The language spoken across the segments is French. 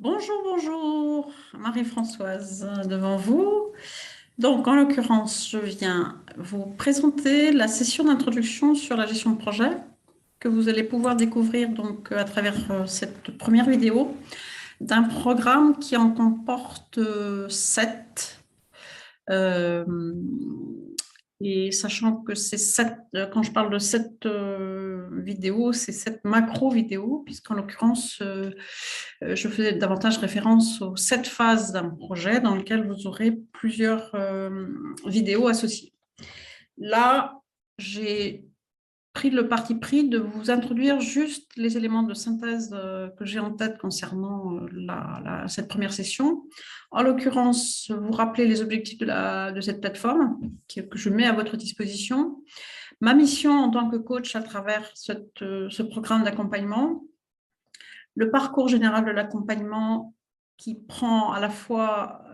Bonjour, bonjour, Marie-Françoise devant vous. Donc, en l'occurrence, je viens vous présenter la session d'introduction sur la gestion de projet que vous allez pouvoir découvrir donc à travers cette première vidéo d'un programme qui en comporte 7. Et sachant que c'est 7, quand je parle de 7 vidéos, c'est 7 macro-vidéos, puisqu'en l'occurrence, je faisais davantage référence aux 7 phases d'un projet dans lequel vous aurez plusieurs vidéos associées. Là, j'ai pris le parti pris de vous introduire juste les éléments de synthèse que j'ai en tête concernant cette première session. En l'occurrence, vous rappelez les objectifs de cette plateforme que je mets à votre disposition. Ma mission en tant que coach à travers ce programme d'accompagnement, le parcours général de l'accompagnement qui prend à la fois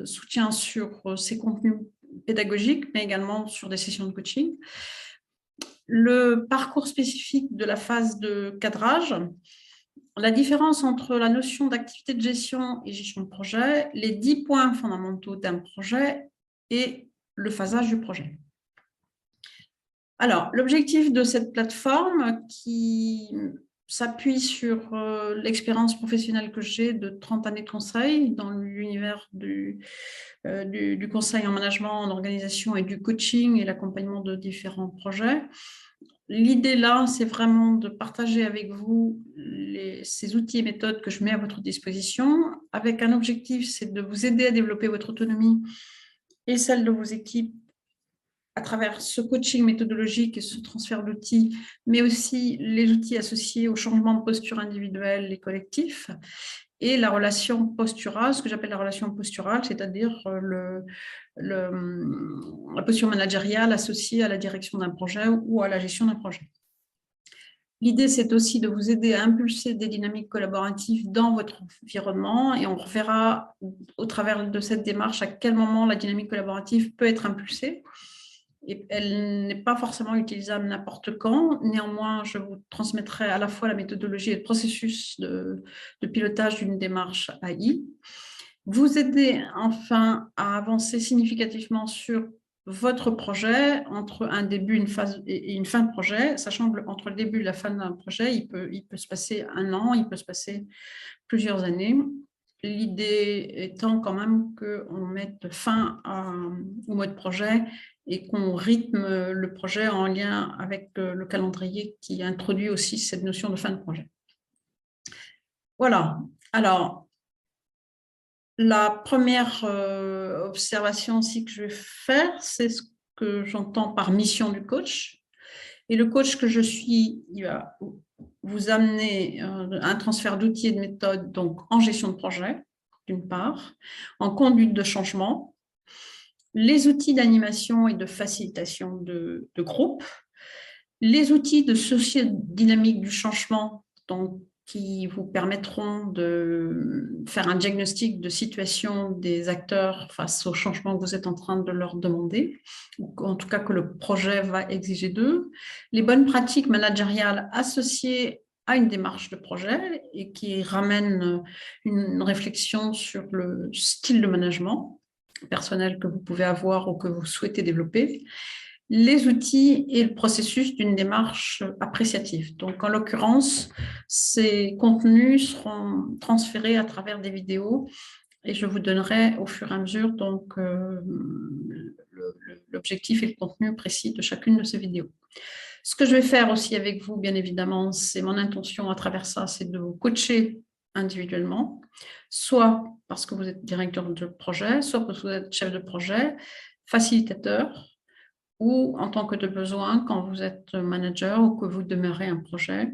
soutien sur ses contenus pédagogiques, mais également sur des sessions de coaching. Le parcours spécifique de la phase de cadrage, la différence entre la notion d'activité de gestion et gestion de projet, les 10 points fondamentaux d'un projet et le phasage du projet. Alors, l'objectif de cette plateforme qui s'appuie sur l'expérience professionnelle que j'ai de 30 années de conseil dans l'univers du conseil en management, en organisation et du coaching et l'accompagnement de différents projets. L'idée là, c'est vraiment de partager avec vous ces outils et méthodes que je mets à votre disposition, avec un objectif, c'est de vous aider à développer votre autonomie et celle de vos équipes à travers ce coaching méthodologique et ce transfert d'outils, mais aussi les outils associés au changement de posture individuelle et collectif, et la relation posturale, ce que j'appelle la relation posturale, c'est-à-dire la posture managériale associée à la direction d'un projet ou à la gestion d'un projet. L'idée, c'est aussi de vous aider à impulser des dynamiques collaboratives dans votre environnement et on reverra au travers de cette démarche à quel moment la dynamique collaborative peut être impulsée. Et elle n'est pas forcément utilisable n'importe quand. Néanmoins, je vous transmettrai à la fois la méthodologie et le processus de pilotage d'une démarche AI. Vous aider enfin à avancer significativement sur votre projet entre un début, une phase et une fin de projet, sachant que entre le début et la fin d'un projet, il peut se passer un an, il peut se passer plusieurs années. L'idée étant quand même qu'on mette fin au mode projet et qu'on rythme le projet en lien avec le calendrier qui introduit aussi cette notion de fin de projet. Voilà. Alors, la première observation aussi que je vais faire, c'est ce que j'entends par mission du coach. Et le coach que je suis, il va vous amener un transfert d'outils et de méthodes donc en gestion de projet, d'une part, en conduite de changement, les outils d'animation et de facilitation de groupe, les outils de sociodynamique du changement, donc qui vous permettront de faire un diagnostic de situation des acteurs face au changement que vous êtes en train de leur demander, ou en tout cas que le projet va exiger d'eux, les bonnes pratiques managériales associées à une démarche de projet et qui ramènent une réflexion sur le style de management personnel que vous pouvez avoir ou que vous souhaitez développer, les outils et le processus d'une démarche appréciative. Donc, en l'occurrence, ces contenus seront transférés à travers des vidéos et je vous donnerai au fur et à mesure donc, l'objectif et le contenu précis de chacune de ces vidéos. Ce que je vais faire aussi avec vous, bien évidemment, c'est mon intention à travers ça, c'est de vous coacher individuellement, soit parce que vous êtes directeur de projet, soit parce que vous êtes chef de projet, facilitateur, ou en tant que de besoin quand vous êtes manager ou que vous demeurez un projet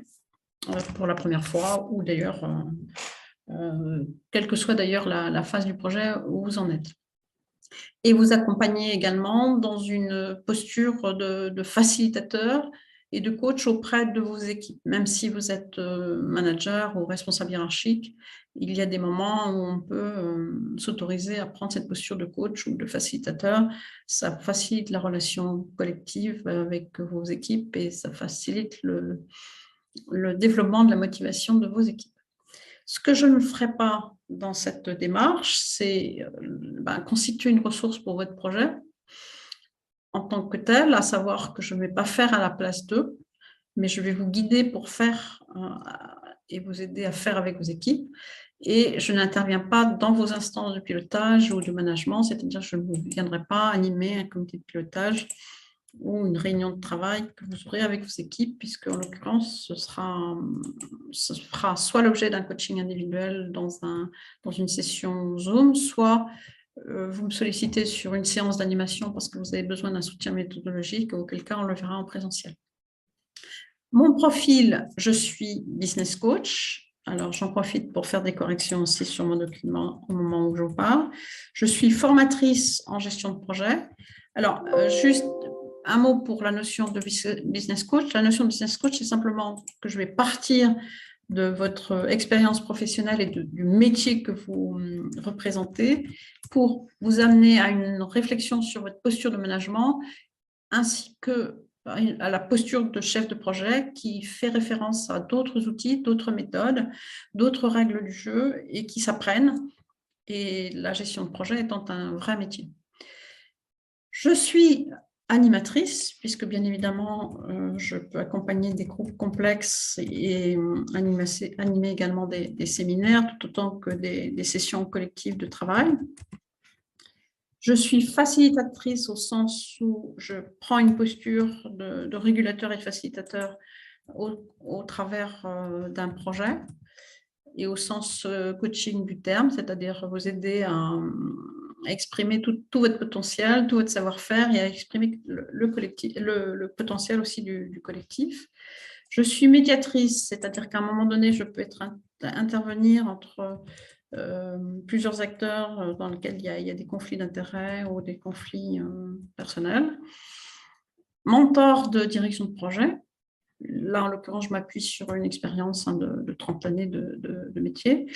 pour la première fois ou d'ailleurs, quelle que soit d'ailleurs la phase du projet où vous en êtes. Et vous accompagnez également dans une posture de facilitateur et de coach auprès de vos équipes. Même si vous êtes manager ou responsable hiérarchique, il y a des moments où on peut s'autoriser à prendre cette posture de coach ou de facilitateur. Ça facilite la relation collective avec vos équipes et ça facilite le développement de la motivation de vos équipes. Ce que je ne ferai pas dans cette démarche, c'est constituer une ressource pour votre projet en tant que tel, à savoir que je ne vais pas faire à la place d'eux, mais je vais vous guider pour faire et vous aider à faire avec vos équipes. Et je n'interviens pas dans vos instances de pilotage ou de management, c'est-à-dire que je ne viendrai pas animer un comité de pilotage ou une réunion de travail que vous aurez avec vos équipes, puisque en l'occurrence, ce sera soit l'objet d'un coaching individuel dans une session Zoom, soit vous me sollicitez sur une séance d'animation parce que vous avez besoin d'un soutien méthodologique, auquel cas on le verra en présentiel. Mon profil, je suis business coach. Alors, j'en profite pour faire des corrections aussi sur mon document au moment où je vous parle. Je suis formatrice en gestion de projet. Alors, juste un mot pour la notion de business coach. La notion de business coach, c'est simplement que je vais partir de votre expérience professionnelle et du métier que vous représentez pour vous amener à une réflexion sur votre posture de management ainsi que à la posture de chef de projet qui fait référence à d'autres outils, d'autres méthodes, d'autres règles du jeu et qui s'apprennent, et la gestion de projet étant un vrai métier. Je suis animatrice, puisque bien évidemment, je peux accompagner des groupes complexes et animer également des séminaires, tout autant que des sessions collectives de travail. Je suis facilitatrice au sens où je prends une posture de régulateur et de facilitateur au travers d'un projet et au sens coaching du terme, c'est-à-dire vous aider à exprimer tout votre potentiel, tout votre savoir-faire et à exprimer le potentiel aussi du collectif. Je suis médiatrice, c'est-à-dire qu'à un moment donné, je peux intervenir entre plusieurs acteurs dans lesquels il y a des conflits d'intérêts ou des conflits personnels. Mentor de direction de projet. Là, en l'occurrence, je m'appuie sur une expérience de 30 années de métier.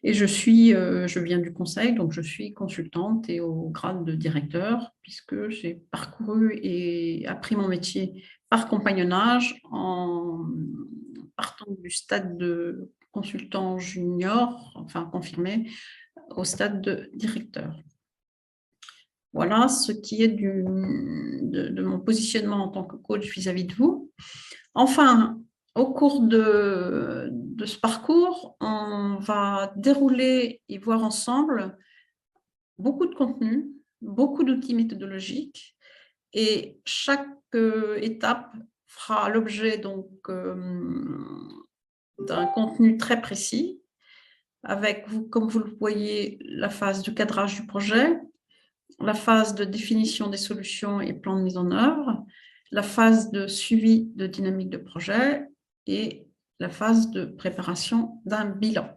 Et je viens du conseil, donc je suis consultante et au grade de directeur, puisque j'ai parcouru et appris mon métier par compagnonnage en partant du stade de consultant junior, enfin confirmé, au stade de directeur. Voilà ce qui est de mon positionnement en tant que coach vis-à-vis de vous. Enfin, au cours de ce parcours, on va dérouler et voir ensemble beaucoup de contenus, beaucoup d'outils méthodologiques, et chaque étape fera l'objet donc d'un contenu très précis, avec, comme vous le voyez, la phase de cadrage du projet, la phase de définition des solutions et plans de mise en œuvre, la phase de suivi de dynamique de projet et la phase de préparation d'un bilan.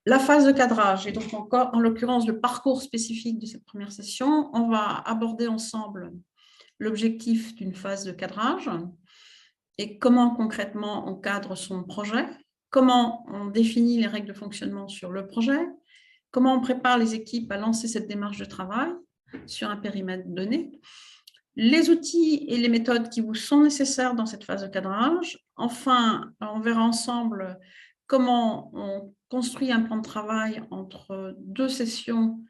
La phase de cadrage est donc encore, en l'occurrence, le parcours spécifique de cette première session. On va aborder ensemble l'objectif d'une phase de cadrage et comment concrètement on cadre son projet, comment on définit les règles de fonctionnement sur le projet, comment on prépare les équipes à lancer cette démarche de travail sur un périmètre donné, les outils et les méthodes qui vous sont nécessaires dans cette phase de cadrage. Enfin, on verra ensemble comment on construit un plan de travail entre deux sessions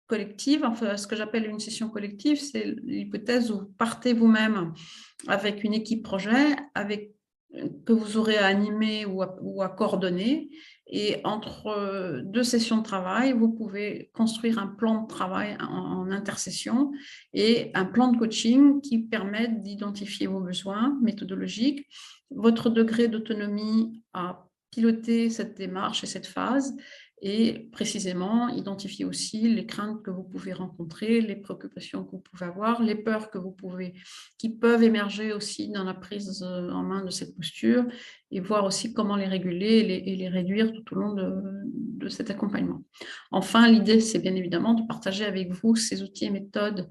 collectives. Enfin, ce que j'appelle une session collective, c'est l'hypothèse où vous partez vous-même avec une équipe projet, que vous aurez à animer ou à coordonner. Et entre deux sessions de travail, vous pouvez construire un plan de travail en intercession et un plan de coaching qui permet d'identifier vos besoins méthodologiques, votre degré d'autonomie à piloter cette démarche et cette phase, et précisément identifier aussi les craintes que vous pouvez rencontrer, les préoccupations que vous pouvez avoir, les peurs qui peuvent émerger aussi dans la prise en main de cette posture, et voir aussi comment les réguler et les réduire tout au long de cet accompagnement. Enfin, l'idée, c'est bien évidemment de partager avec vous ces outils et méthodes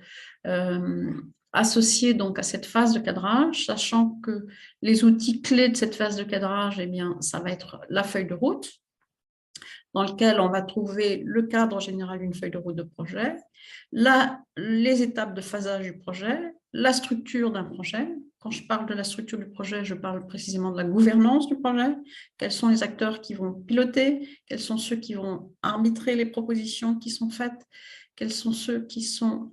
associés donc à cette phase de cadrage, sachant que les outils clés de cette phase de cadrage, eh bien, ça va être la feuille de route, dans lequel on va trouver le cadre général d'une feuille de route de projet, là, les étapes de phasage du projet, la structure d'un projet. Quand je parle de la structure du projet, je parle précisément de la gouvernance du projet. Quels sont les acteurs qui vont piloter? Quels sont ceux qui vont arbitrer les propositions qui sont faites? Quels sont ceux qui sont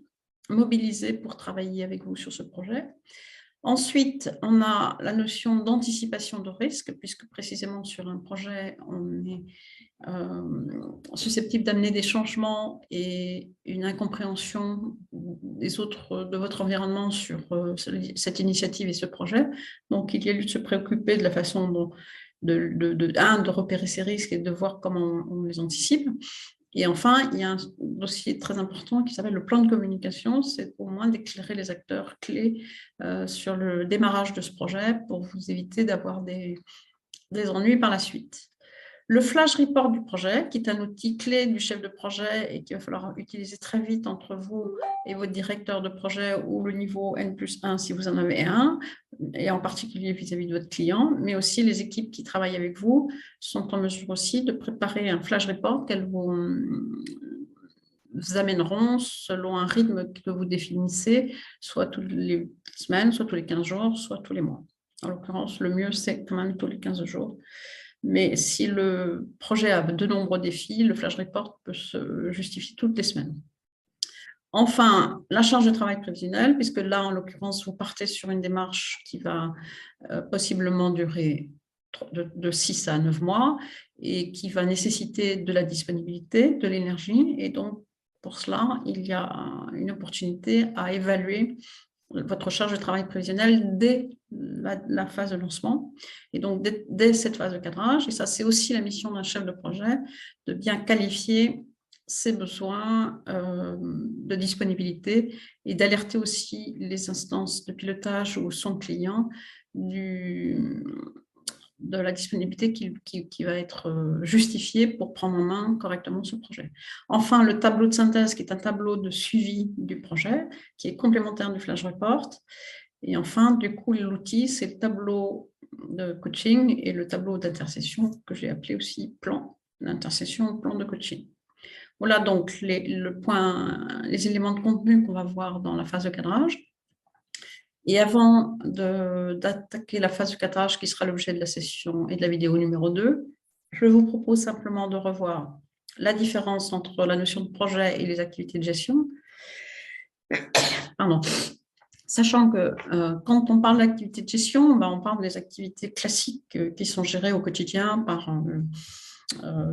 mobilisés pour travailler avec vous sur ce projet? Ensuite, on a la notion d'anticipation de risque, puisque précisément sur un projet, on est susceptible d'amener des changements et une incompréhension des autres de votre environnement sur cette initiative et ce projet. Donc, il y a lieu de se préoccuper de la façon dont, de repérer ces risques et de voir comment on les anticipe. Et enfin, il y a un dossier très important qui s'appelle le plan de communication. C'est au moins d'éclairer les acteurs clés sur le démarrage de ce projet pour vous éviter d'avoir des ennuis par la suite. Le flash report du projet, qui est un outil clé du chef de projet et qu'il va falloir utiliser très vite entre vous et votre directeur de projet ou le niveau N+1 si vous en avez un, et en particulier vis-à-vis de votre client, mais aussi les équipes qui travaillent avec vous sont en mesure aussi de préparer un flash report qu'elles vous amèneront selon un rythme que vous définissez, soit toutes les semaines, soit tous les 15 jours, soit tous les mois. En l'occurrence, le mieux, c'est quand même tous les 15 jours. Mais si le projet a de nombreux défis, le flash report peut se justifier toutes les semaines. Enfin, la charge de travail prévisionnelle, puisque là, en l'occurrence, vous partez sur une démarche qui va possiblement durer de 6 à 9 mois et qui va nécessiter de la disponibilité, de l'énergie. Et donc, pour cela, il y a une opportunité à évaluer votre charge de travail prévisionnelle dès la phase de lancement. Et donc, dès cette phase de cadrage, et ça, c'est aussi la mission d'un chef de projet, de bien qualifier ses besoins de disponibilité et d'alerter aussi les instances de pilotage ou son client de la disponibilité qui va être justifiée pour prendre en main correctement ce projet. Enfin, le tableau de synthèse, qui est un tableau de suivi du projet, qui est complémentaire du flash report. Et enfin, du coup, l'outil, c'est le tableau de coaching et le tableau d'intercession, que j'ai appelé aussi plan d'intercession, plan de coaching. Voilà donc les éléments de contenu qu'on va voir dans la phase de cadrage. Et avant d'attaquer la phase de cadrage qui sera l'objet de la session et de la vidéo numéro 2, je vous propose simplement de revoir la différence entre la notion de projet et les activités de gestion. Pardon. Sachant que quand on parle d'activités de gestion, on parle des activités classiques qui sont gérées au quotidien par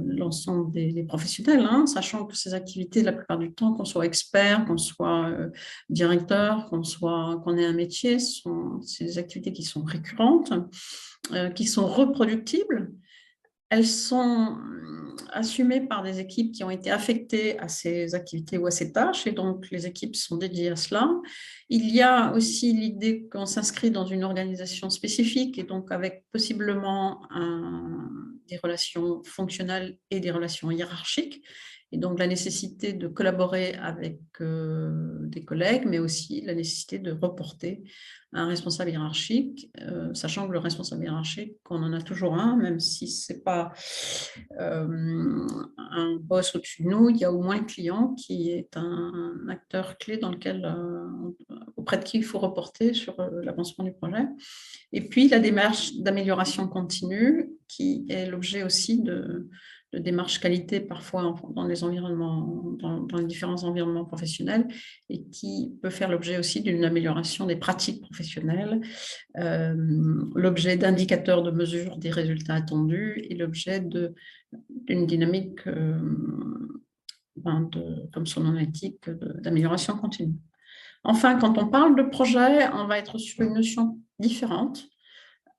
l'ensemble des professionnels, sachant que ces activités, la plupart du temps, qu'on soit expert, qu'on soit directeur, qu'on ait un métier, c'est des activités qui sont récurrentes, qui sont reproductibles. Elles sont assumées par des équipes qui ont été affectées à ces activités ou à ces tâches, et donc les équipes sont dédiées à cela. Il y a aussi l'idée qu'on s'inscrit dans une organisation spécifique, et donc avec possiblement des relations fonctionnelles et des relations hiérarchiques, et donc la nécessité de collaborer avec des collègues, mais aussi la nécessité de reporter un responsable hiérarchique, sachant que le responsable hiérarchique, on en a toujours un, même si ce n'est pas un boss au-dessus de nous, il y a au moins le client qui est un acteur clé auprès de qui il faut reporter sur l'avancement du projet. Et puis la démarche d'amélioration continue, qui est l'objet aussi de démarches qualité parfois dans les environnements, dans les différents environnements professionnels, et qui peut faire l'objet aussi d'une amélioration des pratiques professionnelles, l'objet d'indicateurs de mesure des résultats attendus et l'objet d'une dynamique, comme son nom l'indique, d'amélioration continue. Enfin, quand on parle de projet, on va être sur une notion différente,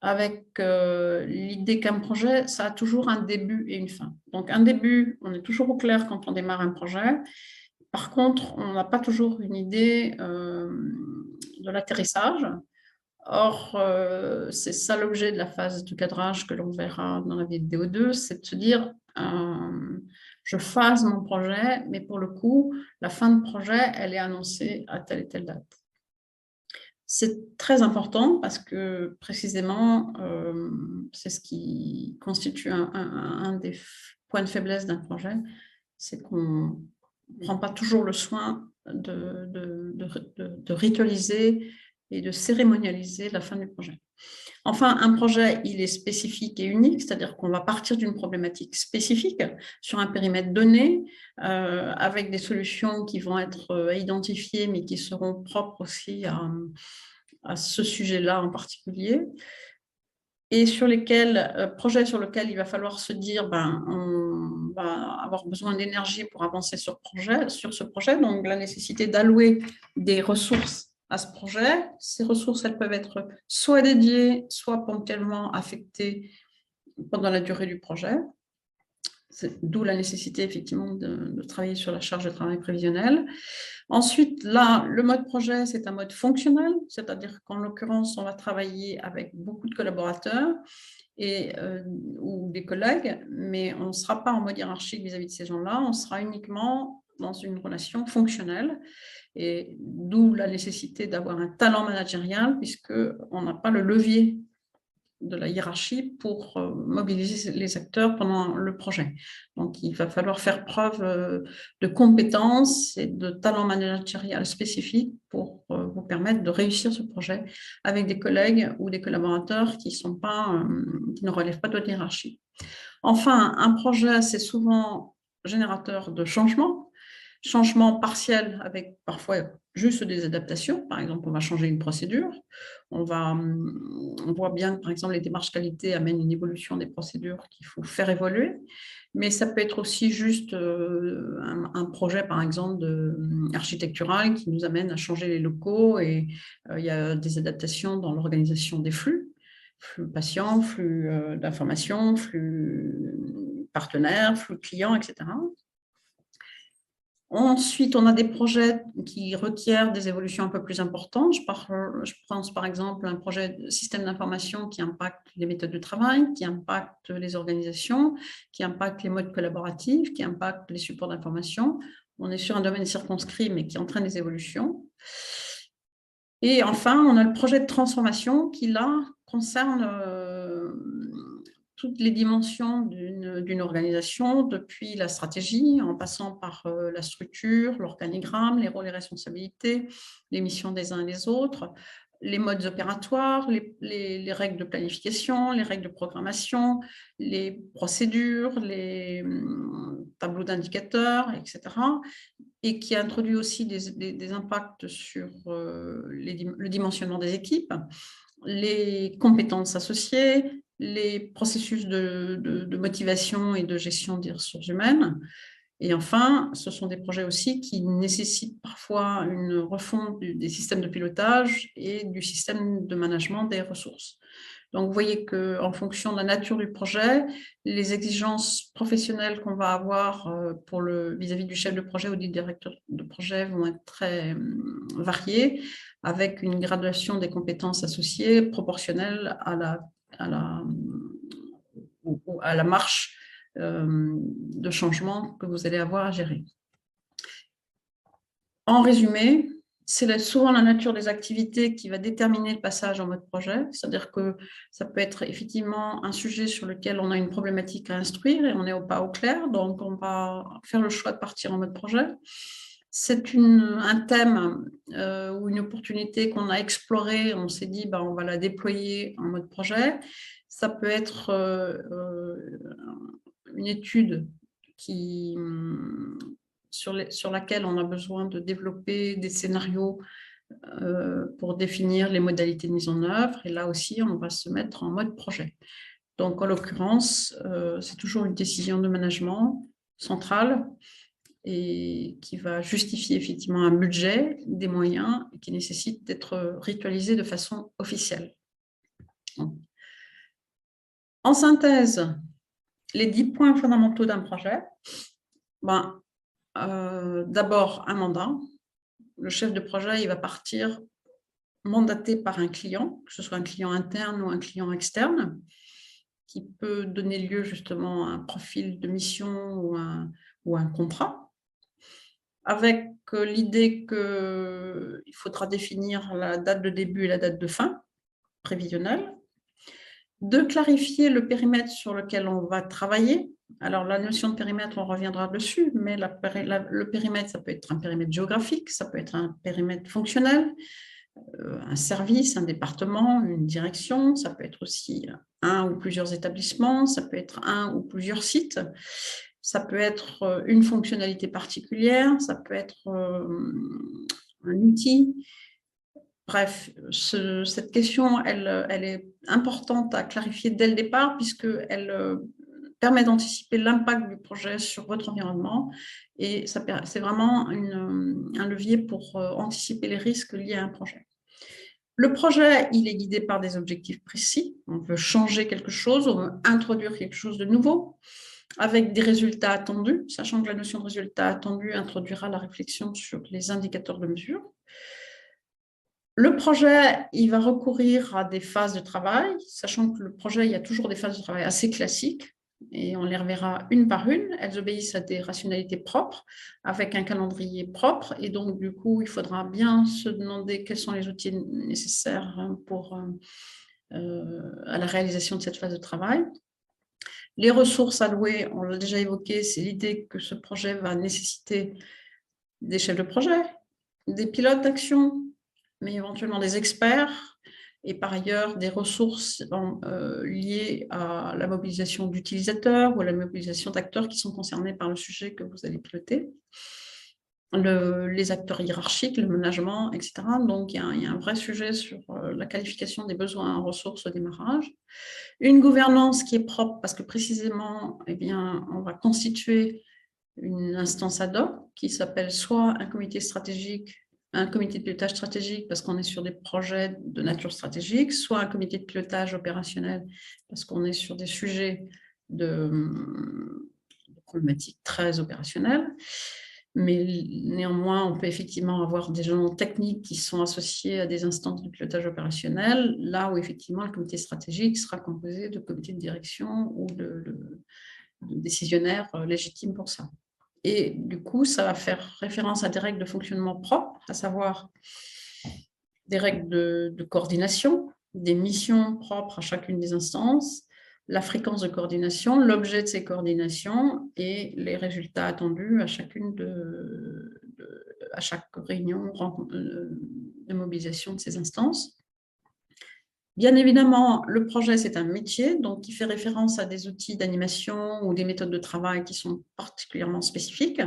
avec l'idée qu'un projet, ça a toujours un début et une fin. Donc, un début, on est toujours au clair quand on démarre un projet. Par contre, on n'a pas toujours une idée de l'atterrissage. Or, c'est ça l'objet de la phase de cadrage que l'on verra dans la vidéo 2, c'est de se dire, je phase mon projet, mais pour le coup, la fin de projet, elle est annoncée à telle et telle date. C'est très important parce que précisément, c'est ce qui constitue un des points de faiblesse d'un projet, c'est qu'on ne prend pas toujours le soin de ritualiser et de cérémonialiser la fin du projet. Enfin, un projet, il est spécifique et unique, c'est-à-dire qu'on va partir d'une problématique spécifique sur un périmètre donné, avec des solutions qui vont être identifiées, mais qui seront propres aussi à ce sujet-là en particulier, et sur lesquels, projets sur lesquels il va falloir se dire, on va avoir besoin d'énergie pour avancer sur ce projet, donc la nécessité d'allouer des ressources à ce projet. Ces ressources, elles peuvent être soit dédiées, soit ponctuellement affectées pendant la durée du projet. D'où la nécessité effectivement de travailler sur la charge de travail prévisionnelle. Ensuite, là, le mode projet, c'est un mode fonctionnel, c'est-à-dire qu'en l'occurrence, on va travailler avec beaucoup de collaborateurs ou des collègues, mais on ne sera pas en mode hiérarchique vis-à-vis de ces gens-là, on sera uniquement dans une relation fonctionnelle, et d'où la nécessité d'avoir un talent managérial, puisqu'on n'a pas le levier de la hiérarchie pour mobiliser les acteurs pendant le projet. Donc, il va falloir faire preuve de compétences et de talent managérial spécifique pour vous permettre de réussir ce projet avec des collègues ou des collaborateurs qui ne relèvent pas de votre hiérarchie. Enfin, un projet, c'est souvent générateur de changements partiels avec parfois juste des adaptations. Par exemple, on va changer une procédure. On voit bien que, par exemple, les démarches qualité amènent une évolution des procédures qu'il faut faire évoluer. Mais ça peut être aussi juste un projet, par exemple, architectural qui nous amène à changer les locaux, et il y a des adaptations dans l'organisation des flux patients, flux d'informations, flux partenaires, flux clients, etc. Ensuite, on a des projets qui requièrent des évolutions un peu plus importantes. Je pense par exemple à un projet de système d'information qui impacte les méthodes de travail, qui impacte les organisations, qui impacte les modes collaboratifs, qui impacte les supports d'information. On est sur un domaine circonscrit, mais qui entraîne des évolutions. Et enfin, on a le projet de transformation qui, là, concerne toutes les dimensions d'une organisation, depuis la stratégie, en passant par la structure, l'organigramme, les rôles et responsabilités, les missions des uns et des autres, les modes opératoires, les règles de planification, les règles de programmation, les procédures, les tableaux d'indicateurs, etc. Et qui introduit aussi des impacts sur le dimensionnement des équipes, les compétences associées, les processus de motivation et de gestion des ressources humaines. Et enfin, ce sont des projets aussi qui nécessitent parfois une refonte des systèmes de pilotage et du système de management des ressources. Donc, vous voyez qu'en fonction de la nature du projet, les exigences professionnelles qu'on va avoir vis-à-vis du chef de projet ou du directeur de projet vont être très variées, avec une graduation des compétences associées proportionnelle à la marche de changement que vous allez avoir à gérer. En résumé, c'est souvent la nature des activités qui va déterminer le passage en mode projet, c'est-à-dire que ça peut être effectivement un sujet sur lequel on a une problématique à instruire et on n'est pas au clair, donc on va faire le choix de partir en mode projet. C'est un thème ou une opportunité qu'on a explorée, on s'est dit on va la déployer en mode projet. Ça peut être une étude sur laquelle on a besoin de développer des scénarios pour définir les modalités de mise en œuvre. Et là aussi, on va se mettre en mode projet. Donc, en l'occurrence, c'est toujours une décision de management centrale et qui va justifier effectivement un budget, des moyens, et qui nécessite d'être ritualisé de façon officielle. En synthèse, les 10 points fondamentaux d'un projet. D'abord, un mandat. Le chef de projet, il va partir mandaté par un client, que ce soit un client interne ou un client externe, qui peut donner lieu justement à un profil de mission ou un contrat, avec l'idée qu'il faudra définir la date de début et la date de fin prévisionnelle. de clarifier le périmètre sur lequel on va travailler. Alors, la notion de périmètre, on reviendra dessus, mais le périmètre, ça peut être un périmètre géographique, ça peut être un périmètre fonctionnel, un service, un département, une direction, ça peut être aussi un ou plusieurs établissements, ça peut être un ou plusieurs sites, ça peut être une fonctionnalité particulière, ça peut être un outil. Bref, cette question, elle est importante à clarifier dès le départ puisqu'elle permet d'anticiper l'impact du projet sur votre environnement et c'est vraiment un levier pour anticiper les risques liés à un projet. Le projet, il est guidé par des objectifs précis. On veut changer quelque chose, on veut introduire quelque chose de nouveau avec des résultats attendus, sachant que la notion de résultat attendu introduira la réflexion sur les indicateurs de mesure. Le projet, il va recourir à des phases de travail, sachant que le projet, il y a toujours des phases de travail assez classiques, et on les reverra une par une. Elles obéissent à des rationalités propres, avec un calendrier propre, et donc du coup, il faudra bien se demander quels sont les outils nécessaires à la réalisation de cette phase de travail. Les ressources allouées, on l'a déjà évoqué, c'est l'idée que ce projet va nécessiter des chefs de projet, des pilotes d'action, mais éventuellement des experts et par ailleurs des ressources liées à la mobilisation d'utilisateurs ou à la mobilisation d'acteurs qui sont concernés par le sujet que vous allez piloter. Les acteurs hiérarchiques, le management, etc. Donc, il y a un vrai sujet sur la qualification des besoins en ressources au démarrage. Une gouvernance qui est propre parce que précisément, eh bien, on va constituer une instance ad hoc qui s'appelle soit un comité stratégique, un comité de pilotage stratégique parce qu'on est sur des projets de nature stratégique, soit un comité de pilotage opérationnel parce qu'on est sur des sujets de problématiques très opérationnelles. Mais néanmoins, on peut effectivement avoir des gens techniques qui sont associés à des instances de pilotage opérationnel, là où effectivement le comité stratégique sera composé de comités de direction ou de décisionnaires légitimes pour ça. Et du coup, ça va faire référence à des règles de fonctionnement propres, à savoir des règles de coordination, des missions propres à chacune des instances, la fréquence de coordination, l'objet de ces coordinations et les résultats attendus à à chaque réunion de mobilisation de ces instances. Bien évidemment, le projet, c'est un métier, donc qui fait référence à des outils d'animation ou des méthodes de travail qui sont particulièrement spécifiques,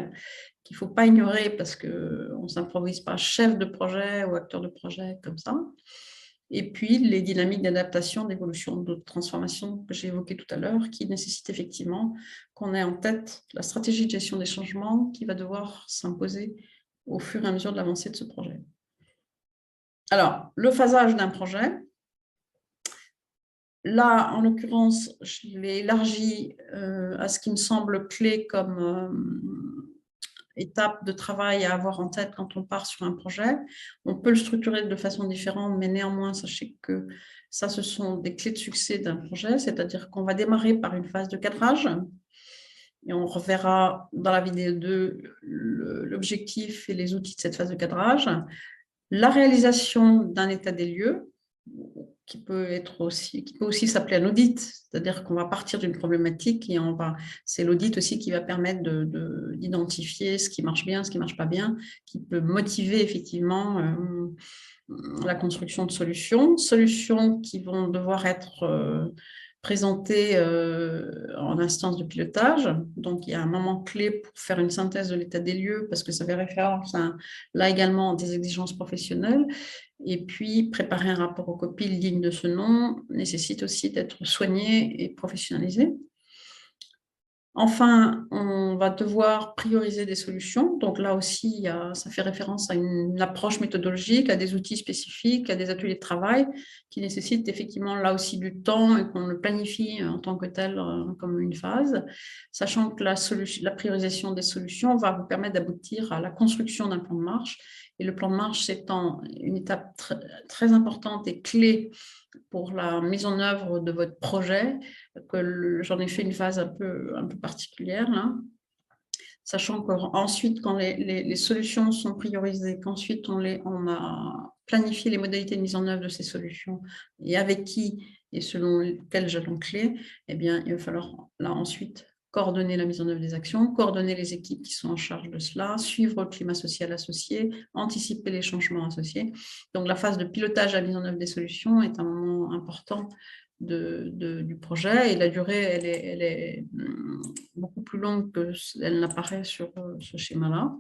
qu'il ne faut pas ignorer parce qu'on ne s'improvise pas chef de projet ou acteur de projet comme ça. Et puis, les dynamiques d'adaptation, d'évolution, de transformation que j'ai évoquées tout à l'heure, qui nécessitent effectivement qu'on ait en tête la stratégie de gestion des changements qui va devoir s'imposer au fur et à mesure de l'avancée de ce projet. Alors, le phasage d'un projet. Là, en l'occurrence, je l'ai élargi à ce qui me semble clé comme étape de travail à avoir en tête quand on part sur un projet. On peut le structurer de façon différente, mais néanmoins, sachez que ça, ce sont des clés de succès d'un projet, c'est-à-dire qu'on va démarrer par une phase de cadrage, et on reverra dans la vidéo 2 l'objectif et les outils de cette phase de cadrage, la réalisation d'un état des lieux, qui peut aussi s'appeler un audit, c'est-à-dire qu'on va partir d'une problématique et c'est l'audit aussi qui va permettre d'identifier ce qui marche bien, ce qui ne marche pas bien, qui peut motiver effectivement la construction de solutions qui vont devoir être présentées en instance de pilotage. Donc, il y a un moment clé pour faire une synthèse de l'état des lieux parce que ça fait référence là également des exigences professionnelles. Et puis, préparer un rapport aux copies digne de ce nom nécessite aussi d'être soigné et professionnalisé. Enfin, on va devoir prioriser des solutions. Donc là aussi, ça fait référence à une approche méthodologique, à des outils spécifiques, à des ateliers de travail qui nécessitent effectivement là aussi du temps et qu'on le planifie en tant que tel comme une phase, sachant que la priorisation des solutions va vous permettre d'aboutir à la construction d'un plan de marche. Et le plan de marche étant une étape très importante et clé pour la mise en œuvre de votre projet, que j'en ai fait une phase un peu particulière là. sachant qu'ensuite, quand les solutions sont priorisées, qu'ensuite on a planifié les modalités de mise en œuvre de ces solutions et avec qui et selon quels jalons clés, eh bien, il va falloir là ensuite coordonner la mise en œuvre des actions, coordonner les équipes qui sont en charge de cela, suivre le climat social associé, anticiper les changements associés. Donc, la phase de pilotage à la mise en œuvre des solutions est un moment important du projet et la durée, elle est beaucoup plus longue qu'elle n'apparaît sur ce schéma-là.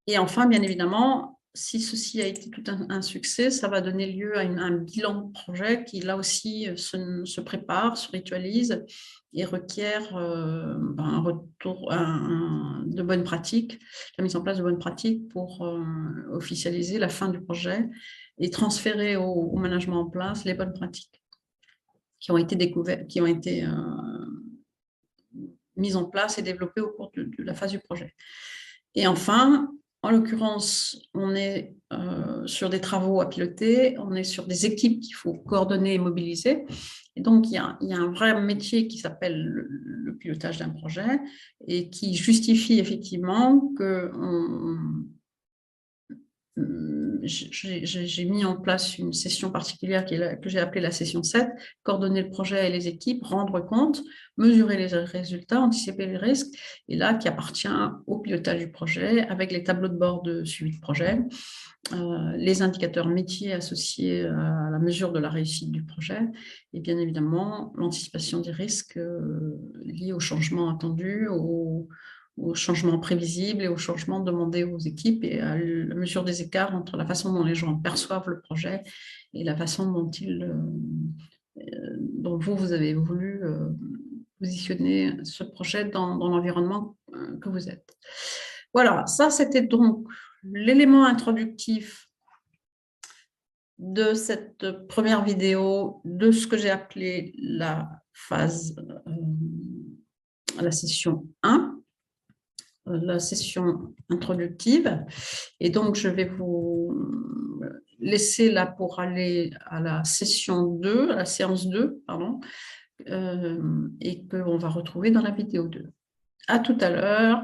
Et enfin, bien évidemment, si ceci a été tout un succès, ça va donner lieu à un bilan de projet qui, là aussi, se prépare, se ritualise et requiert un retour de bonnes pratiques, la mise en place de bonnes pratiques pour officialiser la fin du projet et transférer au management en place les bonnes pratiques qui ont été découvertes, qui ont été mises en place et développées au cours de la phase du projet. Et enfin, en l'occurrence, on est sur des travaux à piloter, on est sur des équipes qu'il faut coordonner et mobiliser. Et donc, il y a un vrai métier qui s'appelle le pilotage d'un projet et qui justifie effectivement que j'ai mis en place une session particulière que j'ai appelée la session 7, coordonner le projet et les équipes, rendre compte, mesurer les résultats, anticiper les risques, et là, qui appartient au pilotage du projet, avec les tableaux de bord de suivi de projet, les indicateurs métiers associés à la mesure de la réussite du projet, et bien évidemment, l'anticipation des risques liés aux changements attendus, aux changements prévisibles et aux changements demandés aux équipes et à la mesure des écarts entre la façon dont les gens perçoivent le projet et la façon dont vous avez voulu positionner ce projet dans l'environnement que vous êtes. Voilà, ça c'était donc l'élément introductif de cette première vidéo de ce que j'ai appelé la phase, la session 1. La session introductive. Et donc, je vais vous laisser là pour aller à la session 2, à la séance 2, pardon, et qu'on va retrouver dans la vidéo 2. À tout à l'heure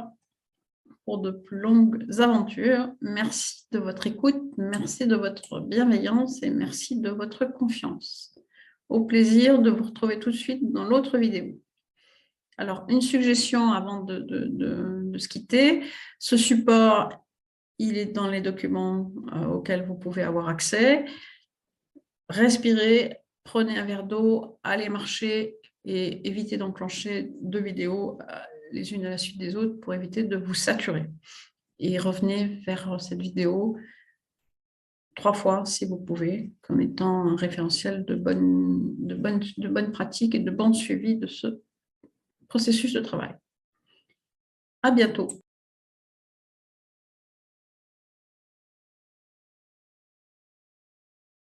pour de plus longues aventures. Merci de votre écoute, merci de votre bienveillance et merci de votre confiance. Au plaisir de vous retrouver tout de suite dans l'autre vidéo. Alors, une suggestion avant de se quitter. Ce support, il est dans les documents auxquels vous pouvez avoir accès. Respirez, prenez un verre d'eau, allez marcher et évitez d'enclencher 2 vidéos les unes à la suite des autres pour éviter de vous saturer. Et revenez vers cette vidéo 3 fois si vous pouvez, comme étant un référentiel de bonnes pratiques et de bon suivi de ce processus de travail. À bientôt.